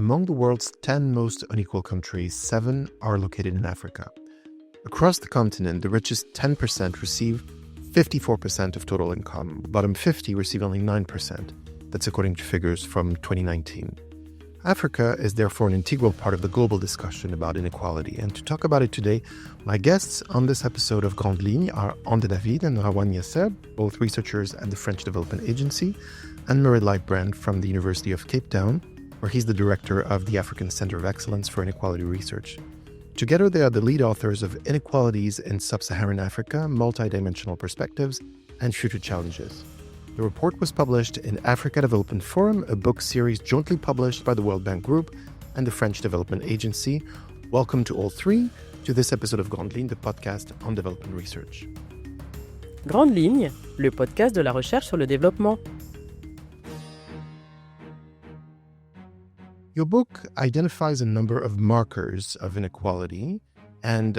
Among the world's 10 most unequal countries, 7 are located in Africa. Across the continent, the richest 10% receive 54% of total income. Bottom 50 receive only 9%. That's according to figures from 2019. Africa is therefore an integral part of the global discussion about inequality. And to talk about it today, my guests on this episode of Grandes Lignes are Ande David and Rawane Yasser, both researchers at the French Development Agency, and Murray Leibbrandt from the University of Cape Town, where he's the director of the African Center of Excellence for Inequality Research. Together, they are the lead authors of Inequalities in Sub-Saharan Africa, Multidimensional Perspectives, and Future Challenges. The report was published in Africa Development Forum, a book series jointly published by the World Bank Group and the French Development Agency. Welcome to all three to this episode of Grandes Lignes, the podcast on development research. Grandes Lignes, le podcast de la recherche sur le développement. Your book identifies a number of markers of inequality, and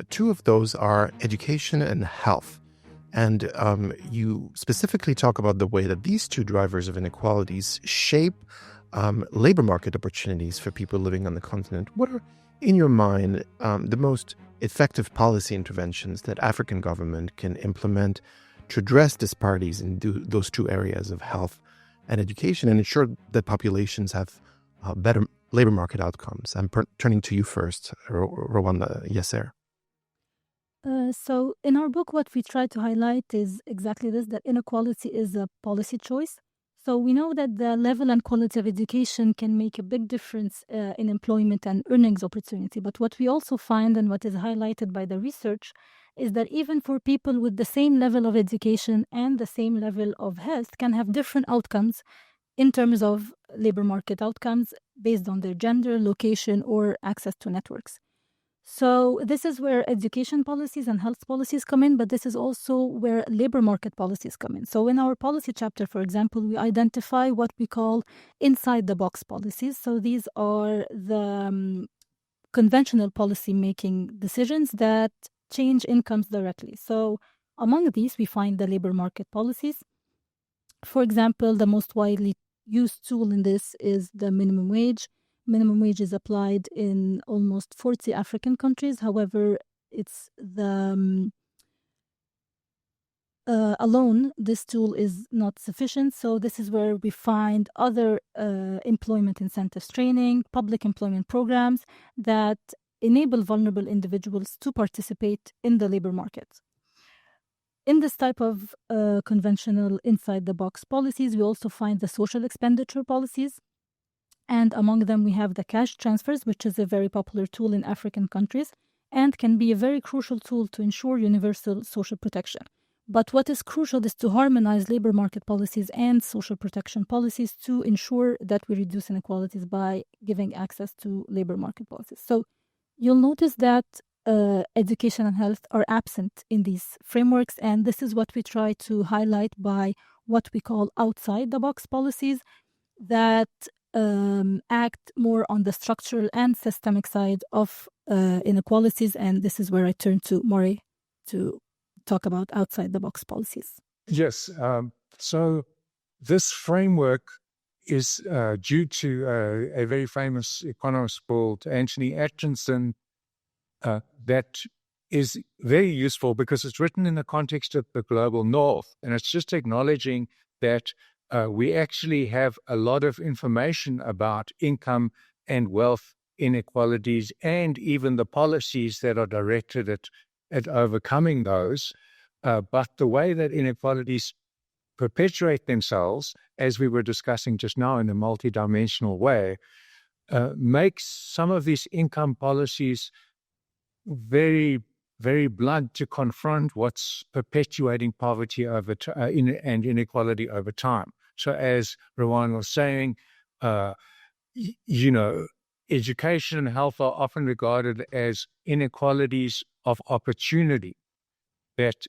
two of those are education and health. And you specifically talk about the way that these two drivers of inequalities shape labor market opportunities for people living on the continent. What are, in your mind, the most effective policy interventions that African government can implement to address disparities in those two areas of health and education and ensure that populations have better labor market outcomes? I'm turning to you first, Rawane Yasser. So in our book, what we try to highlight is exactly this, that inequality is a policy choice. So we know that the level and quality of education can make a big difference in employment and earnings opportunity. But what we also find, and what is highlighted by the research, is that even for people with the same level of education and the same level of health can have different outcomes in terms of labor market outcomes based on their gender, location, or access to networks. So this is where education policies and health policies come in, but this is also where labor market policies come in. So in our policy chapter, for example, we identify what we call inside-the-box policies. So these are the conventional policy-making decisions that change incomes directly. So among these, we find the labor market policies. For example, the most widely used tool in this is the minimum wage. Minimum wage is applied in almost 40 African countries. However, it's alone, this tool is not sufficient. So this is where we find other employment incentives training, public employment programs that enable vulnerable individuals to participate in the labor market. In this type of conventional inside-the-box policies, we also find the social expenditure policies. And among them, we have the cash transfers, which is a very popular tool in African countries and can be a very crucial tool to ensure universal social protection. But what is crucial is to harmonize labor market policies and social protection policies to ensure that we reduce inequalities by giving access to labor market policies. So you'll notice that education and health are absent in these frameworks, and this is what we try to highlight by what we call outside-the-box policies that act more on the structural and systemic side of inequalities. And this is where I turn to Murray to talk about outside-the-box policies. Yes. So this framework is due to a very famous economist called Anthony Agence, that is very useful because it's written in the context of the global north. And it's just acknowledging that we actually have a lot of information about income and wealth inequalities and even the policies that are directed at overcoming those. But the way that inequalities perpetuate themselves, as we were discussing just now in a multidimensional way, makes some of these income policies very, very blunt to confront what's perpetuating poverty and inequality over time. So as Rawane was saying, education and health are often regarded as inequalities of opportunity that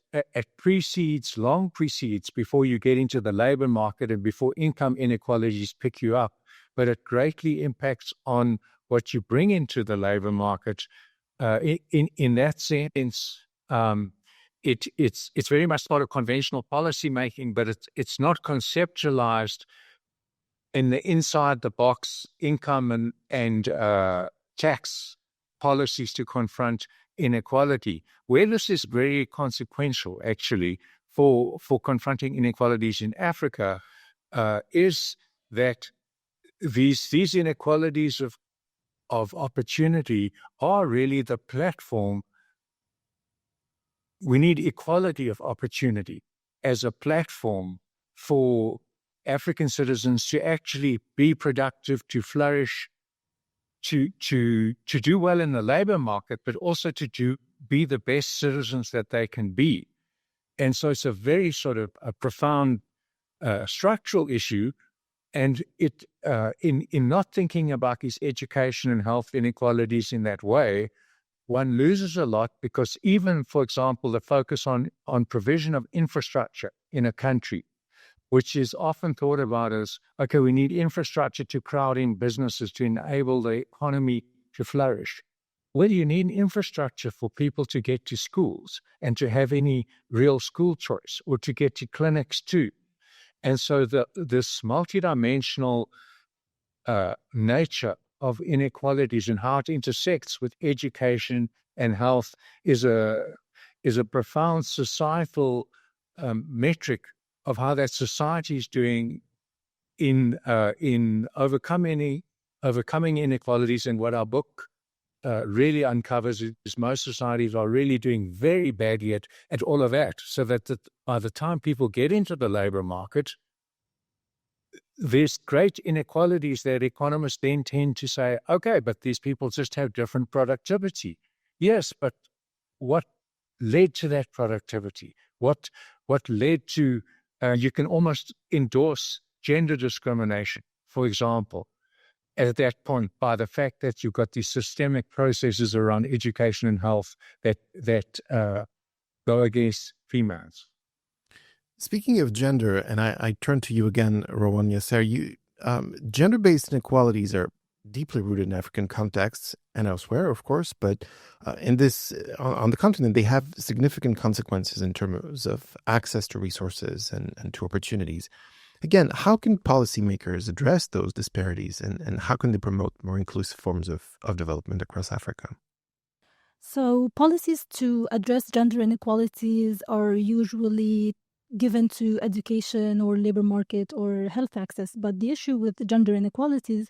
long precedes before you get into the labor market and before income inequalities pick you up. But it greatly impacts on what you bring into the labor market. In that sense, it's very much part of conventional policy making, but it's not conceptualized in the inside the box income and tax policies to confront inequality. Where this is very consequential, actually, for confronting inequalities in Africa, is that these inequalities of opportunity are really the platform. We need equality of opportunity as a platform for African citizens to actually be productive, to flourish, to do well in the labor market, but also to be the best citizens that they can be. And so it's a very sort of a profound structural issue. And it in not thinking about these education and health inequalities in that way, one loses a lot, because even, for example, the focus on provision of infrastructure in a country, which is often thought about as, okay, we need infrastructure to crowd in businesses to enable the economy to flourish. Well, you need infrastructure for people to get to schools and to have any real school choice, or to get to clinics too. And so this multidimensional nature of inequalities and how it intersects with education and health is a profound societal metric of how that society is doing in overcoming inequalities. And what our book really uncovers is most societies are really doing very badly at all of that, so that by the time people get into the labor market, there's great inequalities that economists then tend to say, okay, but these people just have different productivity. Yes, but what led to that productivity? What led to, you can almost endorse gender discrimination, for example, at that point, by the fact that you've got these systemic processes around education and health that go against females. Speaking of gender, and I turn to you again, Rawane Yasser, gender-based inequalities are deeply rooted in African contexts and elsewhere, of course, but on the continent, they have significant consequences in terms of access to resources and to opportunities. Again, how can policymakers address those disparities, and how can they promote more inclusive forms of development across Africa? So policies to address gender inequalities are usually given to education or labor market or health access. But the issue with gender inequalities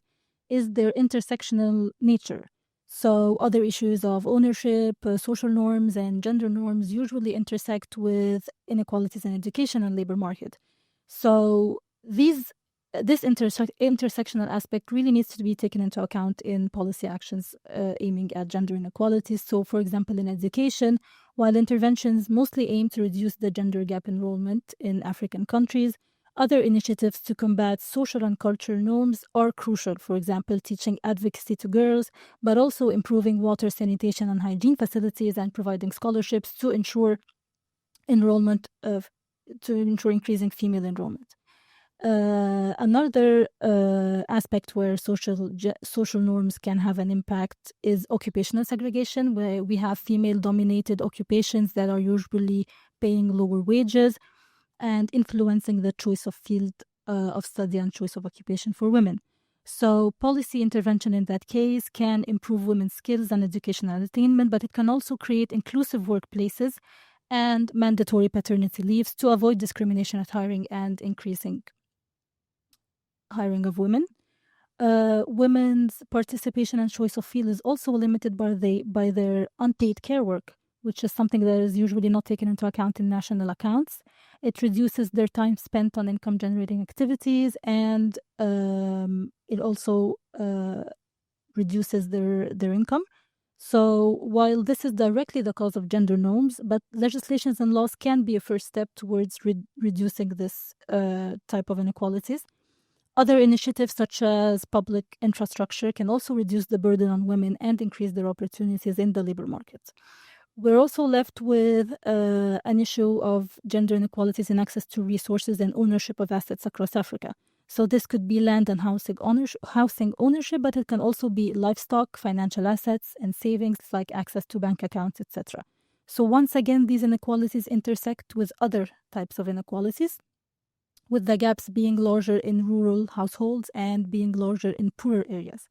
is their intersectional nature. So other issues of ownership, social norms, and gender norms usually intersect with inequalities in education and labor market. So this intersectional aspect really needs to be taken into account in policy actions aiming at gender inequalities. So, for example, in education, while interventions mostly aim to reduce the gender gap enrollment in African countries, other initiatives to combat social and cultural norms are crucial. For example, teaching advocacy to girls, but also improving water, sanitation, and hygiene facilities, and providing scholarships to ensure increasing female enrollment. Another aspect where social norms can have an impact is occupational segregation, where we have female-dominated occupations that are usually paying lower wages and influencing the choice of field of study and choice of occupation for women. So policy intervention in that case can improve women's skills and educational attainment, but it can also create inclusive workplaces and mandatory paternity leaves to avoid discrimination at hiring and increasing hiring of women. Women's participation and choice of field is also limited by their unpaid care work, which is something that is usually not taken into account in national accounts. It reduces their time spent on income-generating activities, and it also reduces their income. So while this is directly the cause of gender norms, but legislations and laws can be a first step towards reducing this type of inequalities. Other initiatives such as public infrastructure can also reduce the burden on women and increase their opportunities in the labor market. We're also left with an issue of gender inequalities in access to resources and ownership of assets across Africa. So this could be land and housing ownership, but it can also be livestock, financial assets, and savings like access to bank accounts, etc. So once again, these inequalities intersect with other types of inequalities, with the gaps being larger in rural households and being larger in poorer areas.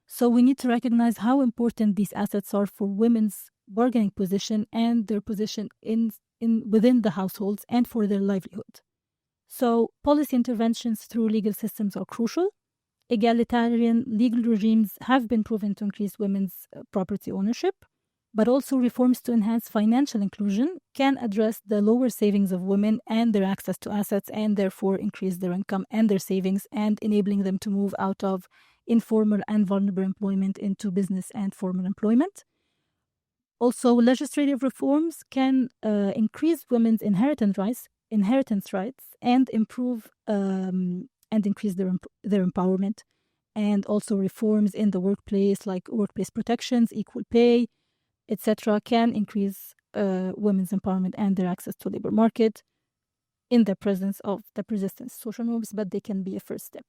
So we need to recognize how important these assets are for women's bargaining position and their position within the households and for their livelihood. So policy interventions through legal systems are crucial. Egalitarian legal regimes have been proven to increase women's property ownership, but also reforms to enhance financial inclusion can address the lower savings of women and their access to assets and therefore increase their income and their savings and enabling them to move out of informal and vulnerable employment into business and formal employment. Also, legislative reforms can increase women's inheritance rights and improve and increase their empowerment. And also reforms in the workplace like workplace protections, equal pay, etc., can increase women's empowerment and their access to labor market in the presence of the persistent social norms, but they can be a first step.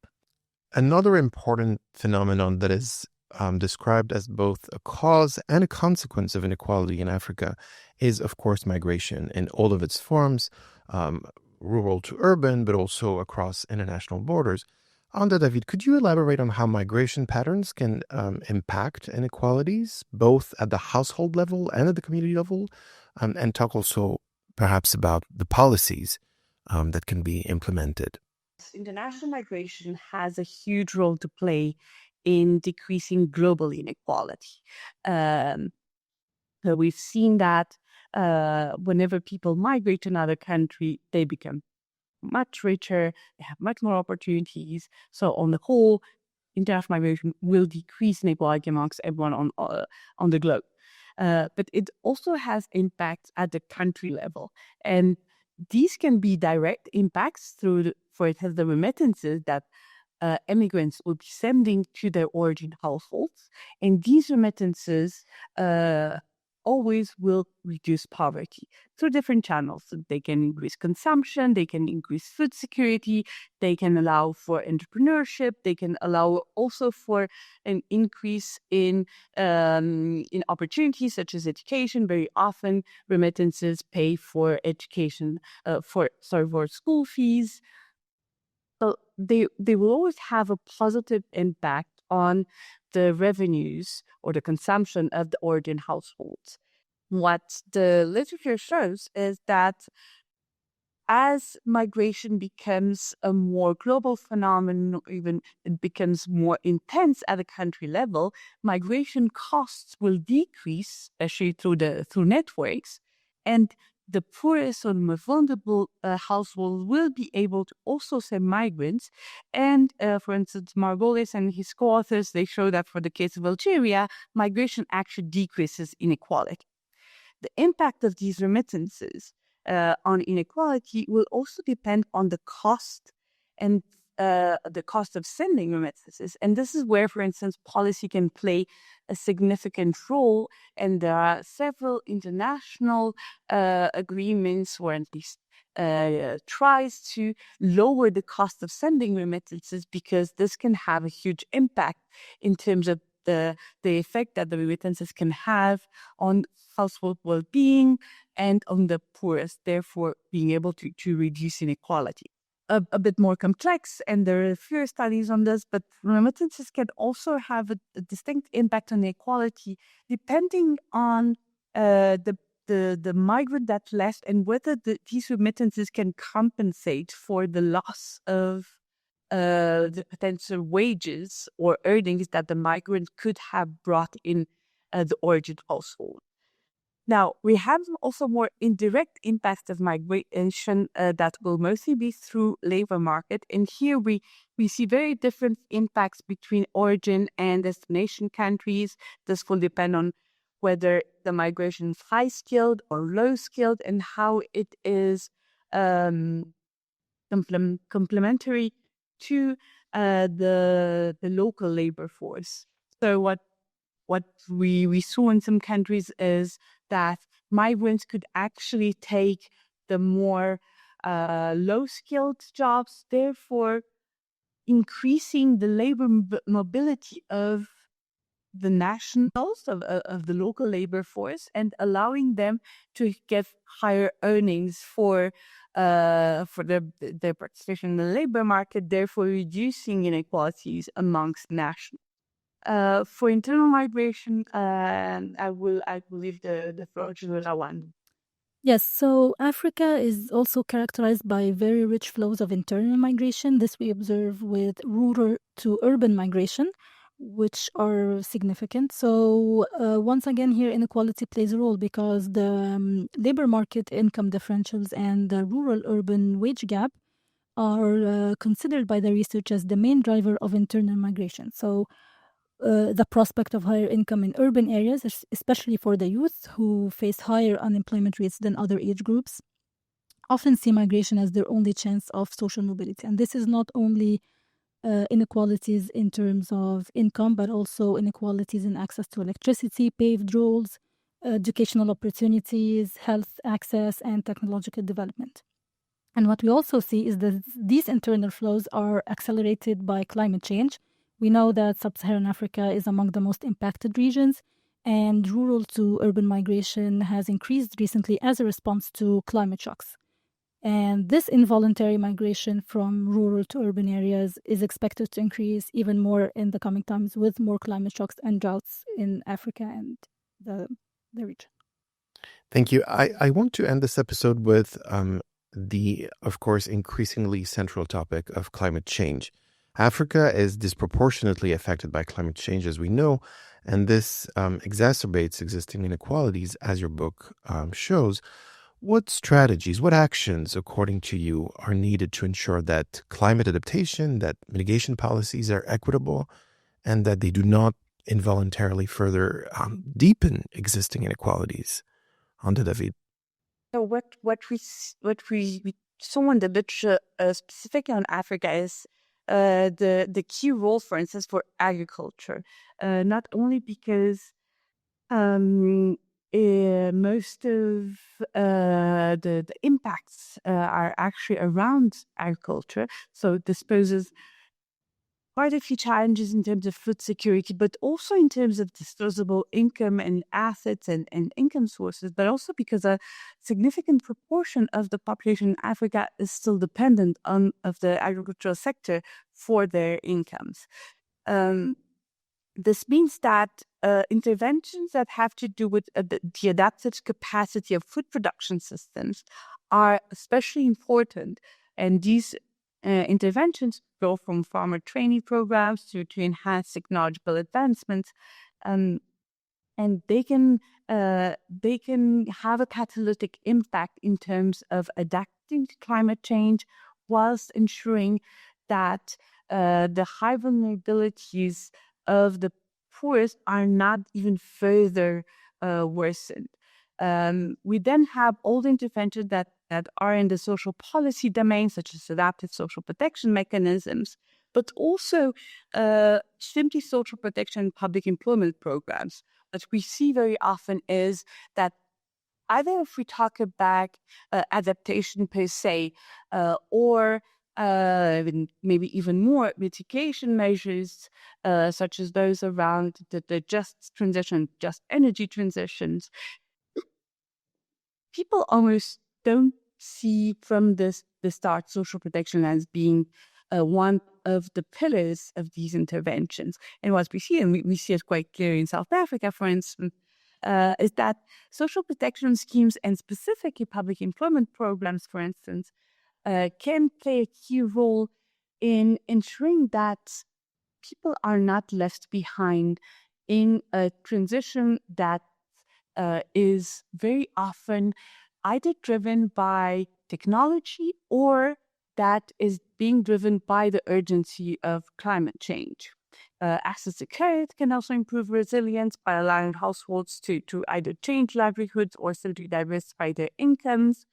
Another important phenomenon that is described as both a cause and a consequence of inequality in Africa is, of course, migration in all of its forms, rural to urban, but also across international borders. Anda David, could you elaborate on how migration patterns can impact inequalities, both at the household level and at the community level, and talk also perhaps about the policies that can be implemented? International migration has a huge role to play in decreasing global inequality. So we've seen that whenever people migrate to another country, they become much richer, they have much more opportunities. So on the whole, international migration will decrease inequality amongst everyone on the globe. But it also has impacts at the country level. And these can be direct impacts through, for instance, the remittances that immigrants will be sending to their origin households. And these remittances always will reduce poverty through different channels. So they can increase consumption, they can increase food security, they can allow for entrepreneurship, they can allow also for an increase in opportunities such as education. Very often remittances pay for education, for school fees. So they will always have a positive impact on the revenues or the consumption of the origin households. What the literature shows is that as migration becomes a more global phenomenon, or even it becomes more intense at a country level, migration costs will decrease, especially through networks, and the poorest or more vulnerable households will be able to also send migrants. And for instance, Margolis and his co-authors, they show that for the case of Algeria, migration actually decreases inequality. The impact of these remittances on inequality will also depend on the cost and the cost of sending remittances. And this is where, for instance, policy can play a significant role. And there are several international agreements, or at least tries to lower the cost of sending remittances, because this can have a huge impact in terms of the effect that the remittances can have on household well-being and on the poorest, therefore being able to reduce inequality. A bit more complex, and there are fewer studies on this, but remittances can also have a distinct impact on inequality depending on the migrant that left and whether these remittances can compensate for the loss of the potential wages or earnings that the migrant could have brought in the origin household. Now, we have also more indirect impacts of migration that will mostly be through labor market. And here we see very different impacts between origin and destination countries. This will depend on whether the migration is high-skilled or low-skilled and how it is complementary to the local labor force. So what we saw in some countries is that migrants could actually take the more low-skilled jobs, therefore increasing the labor mobility of the nationals, of the local labor force, and allowing them to get higher earnings for for their participation in the labor market, therefore reducing inequalities amongst nationals. For internal migration, I will leave the floor to Rawane. Yes, so Africa is also characterized by very rich flows of internal migration. This we observe with rural to urban migration, which are significant. So once again, here inequality plays a role because the labor market income differentials and the rural-urban wage gap are considered by the research as the main driver of internal migration. So the prospect of higher income in urban areas, especially for the youth who face higher unemployment rates than other age groups, often see migration as their only chance of social mobility. And this is not only inequalities in terms of income, but also inequalities in access to electricity, paved roads, educational opportunities, health access, and technological development. And what we also see is that these internal flows are accelerated by climate change. We know that Sub-Saharan Africa is among the most impacted regions, and rural to urban migration has increased recently as a response to climate shocks. And this involuntary migration from rural to urban areas is expected to increase even more in the coming times with more climate shocks and droughts in Africa and the region. Thank you. I want to end this episode with the, of course, increasingly central topic of climate change. Africa is disproportionately affected by climate change, as we know, and this exacerbates existing inequalities, as your book shows. What strategies, what actions, according to you, are needed to ensure that climate adaptation, that mitigation policies are equitable, and that they do not involuntarily further deepen existing inequalities? On to David. So what we saw in the literature specifically on Africa is the key role, for instance, for agriculture, not only because most of the impacts are actually around agriculture, so this poses quite a few challenges in terms of food security, but also in terms of disposable income and assets and income sources, but also because a significant proportion of the population in Africa is still dependent of the agricultural sector for their incomes. This means that interventions that have to do with the adaptive capacity of food production systems are especially important, and these interventions go from farmer training programs to enhance technological advancements, and they can have a catalytic impact in terms of adapting to climate change, whilst ensuring that the high vulnerabilities of the poorest are not even further worsened. We then have all the interventions that are in the social policy domain, such as adaptive social protection mechanisms, but also simply social protection and public employment programs. What we see very often is that either if we talk about adaptation per se, or maybe even more mitigation measures, such as those around the just transition, just energy transitions, people almost don't see from the start social protection as being one of the pillars of these interventions. And what we see, and we see it quite clearly in South Africa, for instance, is that social protection schemes and specifically public employment programs, for instance, can play a key role in ensuring that people are not left behind in a transition that is very often either driven by technology or that is being driven by the urgency of climate change. Access to credit can also improve resilience by allowing households to either change livelihoods or simply diversify their incomes.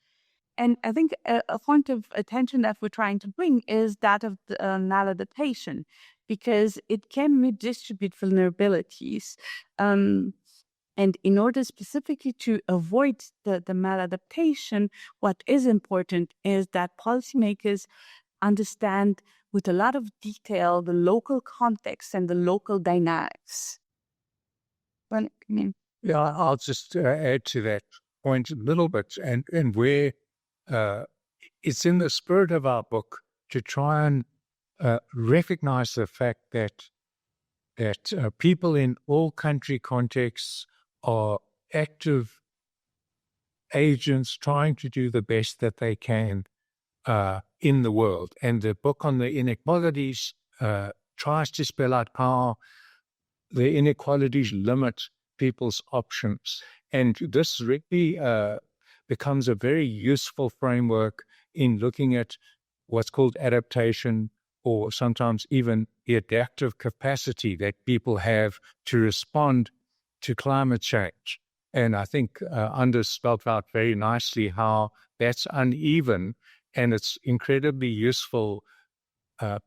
And I think a point of attention that we're trying to bring is that of the maladaptation, because it can redistribute vulnerabilities. And in order specifically to avoid the maladaptation, what is important is that policymakers understand with a lot of detail the local context and the local dynamics. Well, I mean, Yeah, I'll just add to that point a little bit, and where it's in the spirit of our book to try and recognize the fact that people in all country contexts are active agents trying to do the best that they can in the world. And the book on the inequalities tries to spell out how the inequalities limit people's options. And this really becomes a very useful framework in looking at what's called adaptation, or sometimes even the adaptive capacity that people have to respond to climate change. And I think Anders spelled out very nicely how that's uneven, and it's incredibly useful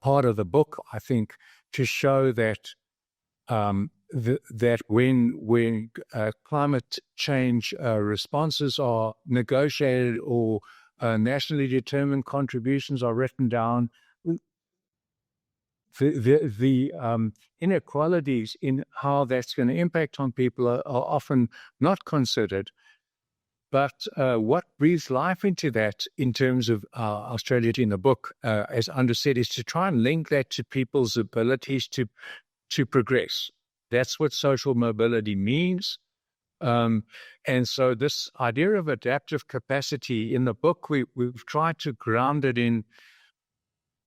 part of the book, I think, to show that that when climate change responses are negotiated or nationally determined contributions are written down, the inequalities in how that's going to impact on people are often not considered. But what breathes life into that in terms of our strategy in the book, as Anders said, is to try and link that to people's abilities to progress. That's what social mobility means. And so this idea of adaptive capacity in the book, we've tried to ground it in,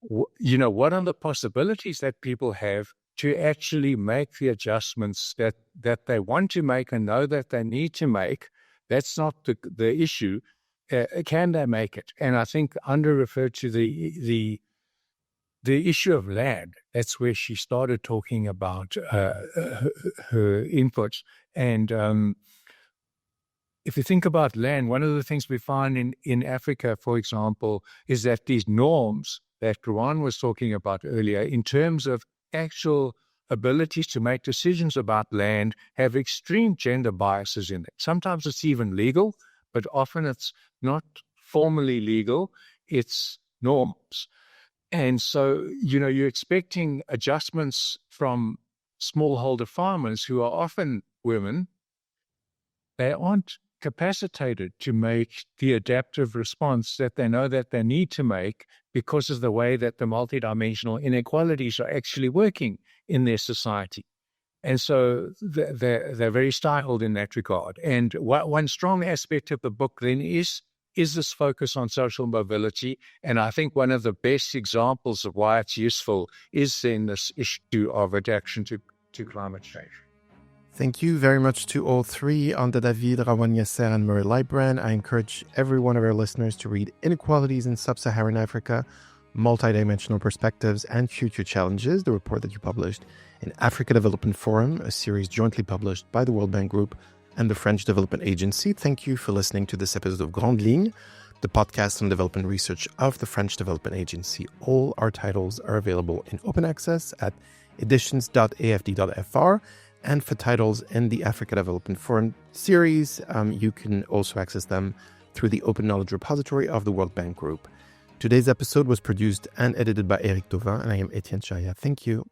what are the possibilities that people have to actually make the adjustments that they want to make and know that they need to make. That's not the issue. Can they make it? And I think Under referred to the issue of land. That's where she started talking about her inputs. And if you think about land, one of the things we find in Africa, for example, is that these norms that Rawane was talking about earlier, in terms of actual abilities to make decisions about land, have extreme gender biases in it. Sometimes it's even legal, but often it's not formally legal. It's norms. And so, you're expecting adjustments from smallholder farmers who are often women. They aren't capacitated to make the adaptive response that they know that they need to make because of the way that the multidimensional inequalities are actually working in their society. And so they're very stifled in that regard. And one strong aspect of the book then is this focus on social mobility. And I think one of the best examples of why it's useful is in this issue of adaptation to climate change. Thank you very much to all three, Anda David, Rawane Yasser, and Murray Leibbrandt. I encourage every one of our listeners to read Inequalities in Sub-Saharan Africa, Multidimensional Perspectives and Future Challenges, the report that you published in Africa Development Forum, a series jointly published by the World Bank Group and the French Development Agency. Thank you for listening to this episode of Grandes Lignes, the podcast on development research of the French Development Agency. All our titles are available in open access at editions.afd.fr. And for titles in the Africa Development Forum series, you can also access them through the Open Knowledge Repository of the World Bank Group. Today's episode was produced and edited by Eric Tauvin, and I am Etienne Chaya. Thank you.